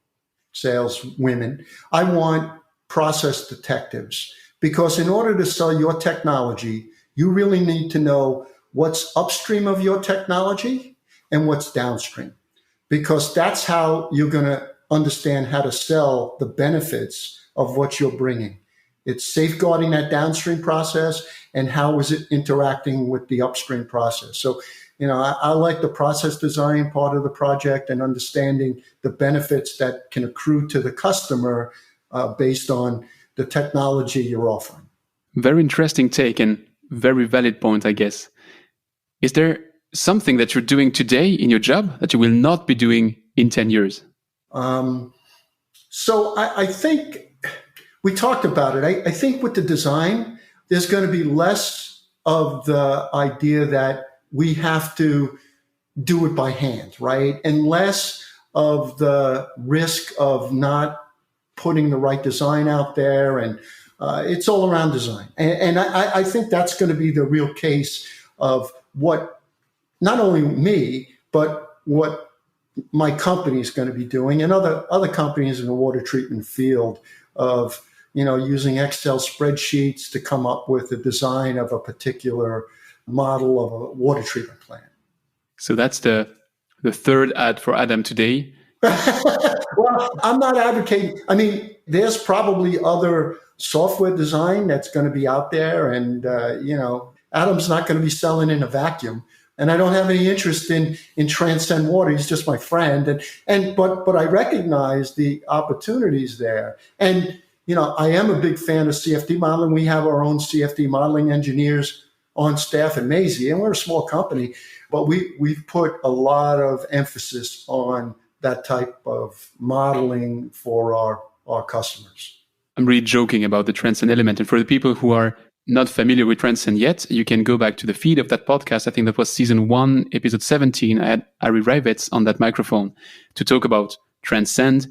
saleswomen. I want process detectives, because in order to sell your technology, you really need to know what's upstream of your technology and what's downstream, because that's how you're going to understand how to sell the benefits of what you're bringing. It's safeguarding that downstream process and how is it interacting with the upstream process. So, I like the process design part of the project and understanding the benefits that can accrue to the customer based on the technology you're offering. Very interesting take and very valid point, I guess. Is there something that you're doing today in your job that you will not be doing in 10 years? So I think we talked about it. I think with the design, there's going to be less of the idea that we have to do it by hand, right? And less of the risk of not putting the right design out there. And it's all around design. And I think that's going to be the real case of what not only me, but what my company is going to be doing, and other companies in the water treatment field of, using Excel spreadsheets to come up with a design of a particular model of a water treatment plant. So that's the third ad for Adam today. Well, I'm not advocating. I mean, there's probably other software design that's going to be out there, and Adam's not going to be selling in a vacuum. And I don't have any interest in Transcend Water. He's just my friend. But I recognize the opportunities there. And, I am a big fan of CFD modeling. We have our own CFD modeling engineers on staff at Maisie, and we're a small company, but we've put a lot of emphasis on that type of modeling for our customers. I'm really joking about the Transcend element. And for the people who are not familiar with Transcend yet, you can go back to the feed of that podcast. I think that was season 1, episode 17. I had Ari Rivets on that microphone to talk about Transcend.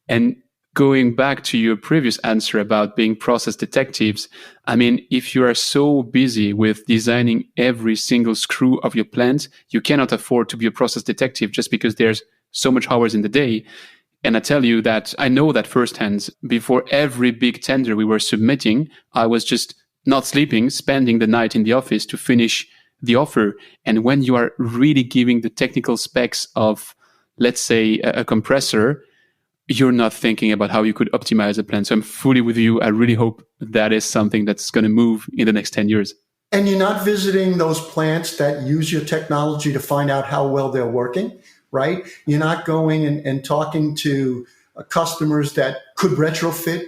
And going back to your previous answer about being process detectives, I mean, if you are so busy with designing every single screw of your plant, you cannot afford to be a process detective just because there's so much hours in the day. And I tell you that I know that firsthand. Before every big tender we were submitting, I was just not sleeping, spending the night in the office to finish the offer. And when you are really giving the technical specs of, let's say, a compressor, you're not thinking about how you could optimize a plant. So I'm fully with you. I really hope that is something that's going to move in the next 10 years. And you're not visiting those plants that use your technology to find out how well they're working, right? You're not going and talking to customers that could retrofit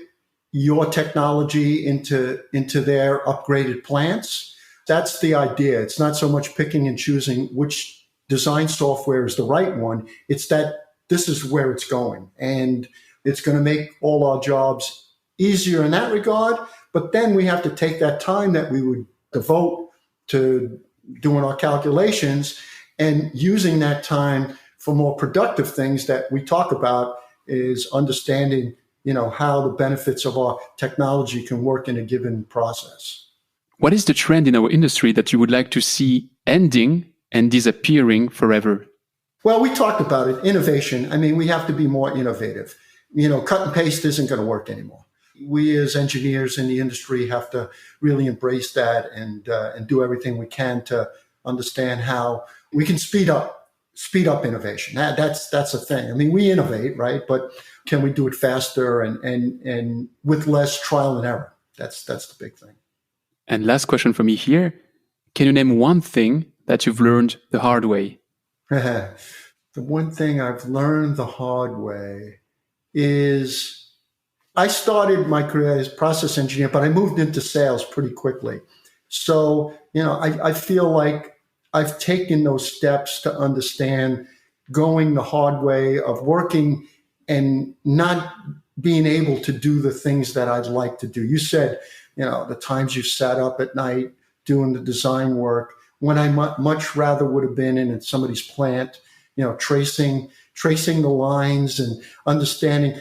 your technology into their upgraded plants. That's the idea. It's not so much picking and choosing which design software is the right one. It's that this is where it's going. And it's going to make all our jobs easier in that regard. But then we have to take that time that we would devote to doing our calculations and using that time for more productive things that we talk about is understanding, how the benefits of our technology can work in a given process. What is the trend in our industry that you would like to see ending and disappearing forever? Well, we talked about it, innovation. I mean, we have to be more innovative. Cut and paste isn't going to work anymore. We as engineers in the industry have to really embrace that and do everything we can to understand how we can speed up innovation. That's a thing. I mean, we innovate, right? But can we do it faster and with less trial and error? That's the big thing. And last question for me here. Can you name one thing that you've learned the hard way? The one thing I've learned the hard way is I started my career as process engineer, but I moved into sales pretty quickly. So, I feel like I've taken those steps to understand going the hard way of working and not being able to do the things that I'd like to do. You said, the times you sat up at night doing the design work, when I much rather would have been in somebody's plant, tracing the lines and understanding,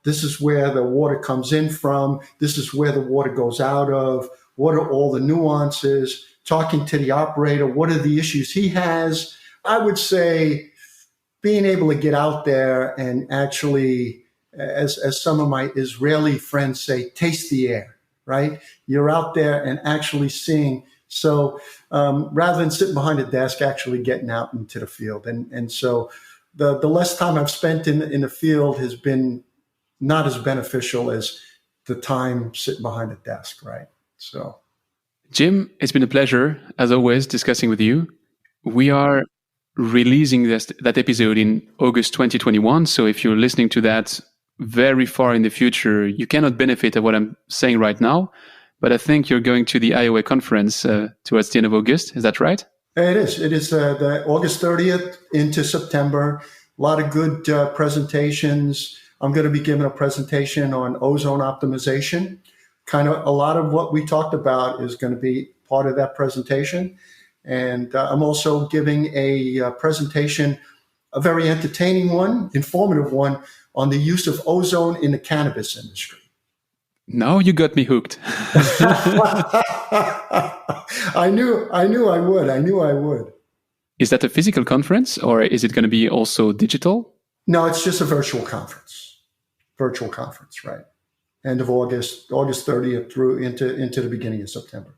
this is where the water comes in from. This is where the water goes out of. What are all the nuances? Talking to the operator, what are the issues he has? I would say being able to get out there and actually, as some of my Israeli friends say, taste the air, right? You're out there and actually seeing. So rather than sitting behind a desk, actually getting out into the field. And so the less time I've spent in the field has been not as beneficial as the time sitting behind a desk, right? So, Jim, it's been a pleasure, as always, discussing with you. We are releasing that episode in August 2021. So if you're listening to that very far in the future, you cannot benefit of what I'm saying right now. But I think you're going to the IOA conference towards the end of August. Is that right? It is. It is the August 30th into September. A lot of good presentations. I'm going to be giving a presentation on ozone optimization. Kind of a lot of what we talked about is going to be part of that presentation. And I'm also giving a presentation, a very entertaining one, informative one, on the use of ozone in the cannabis industry. Now you got me hooked. I knew I would. Is that a physical conference or is it going to be also digital? No, it's just a virtual conference. Right? End of August 30th through into the beginning of September.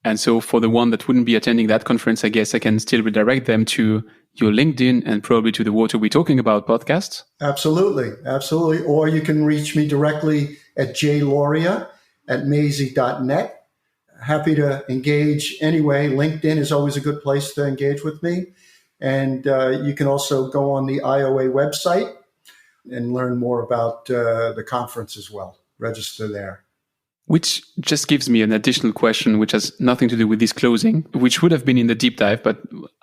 And so for the one that wouldn't be attending that conference, I guess I can still redirect them to your LinkedIn and probably to the What Are We Talking About podcast. Absolutely. Or you can reach me directly at jloria@maisie.net. happy to engage anyway. LinkedIn is always a good place to engage with me. And you can also go on the IOA website and learn more about the conference as well. Register there. Which just gives me an additional question, which has nothing to do with disclosing, which would have been in the deep dive, but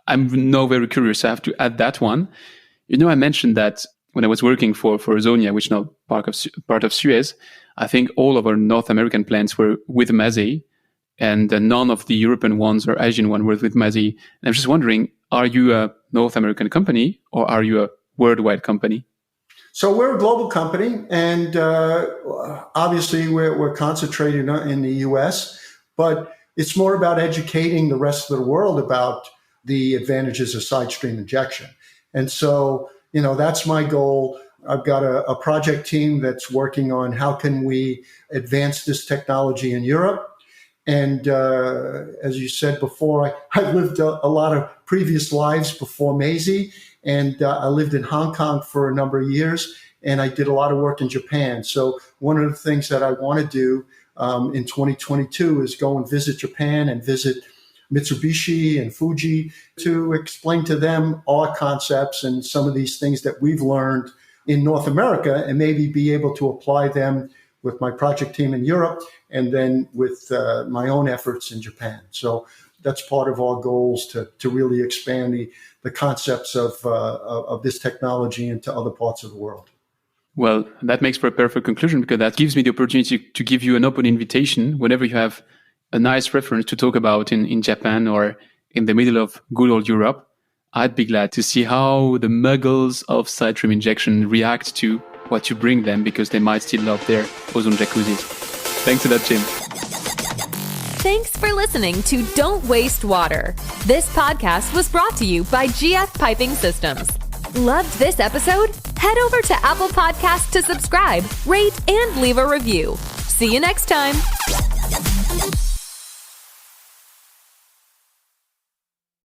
I'm now very curious. I have to add that one. I mentioned that when I was working for Zonia, which now part of Suez, I think all of our North American plants were with Maze, and none of the European ones or Asian one were with Maze. And I'm just wondering, are you a North American company or are you a worldwide company? So we're a global company, and obviously we're concentrated in the U.S., but it's more about educating the rest of the world about the advantages of side stream injection. And so, that's my goal. I've got a project team that's working on how can we advance this technology in Europe. And as you said before, I lived a lot of previous lives before Maze. And I lived in Hong Kong for a number of years, and I did a lot of work in Japan. So one of the things that I want to do in 2022 is go and visit Japan and visit Mitsubishi and Fuji to explain to them our concepts and some of these things that we've learned in North America, and maybe be able to apply them with my project team in Europe and then with my own efforts in Japan. So that's part of our goals to really expand the concepts of this technology into other parts of the world. Well, that makes for a perfect conclusion, because that gives me the opportunity to give you an open invitation whenever you have a nice reference to talk about in Japan or in the middle of good old Europe. I'd be glad to see how the muggles of side stream injection react to what you bring them, because they might still love their ozone jacuzzis. Thanks a lot, Jim. Thanks for listening to Don't Waste Water. This podcast was brought to you by GF Piping Systems. Loved this episode? Head over to Apple Podcasts to subscribe, rate, and leave a review. See you next time.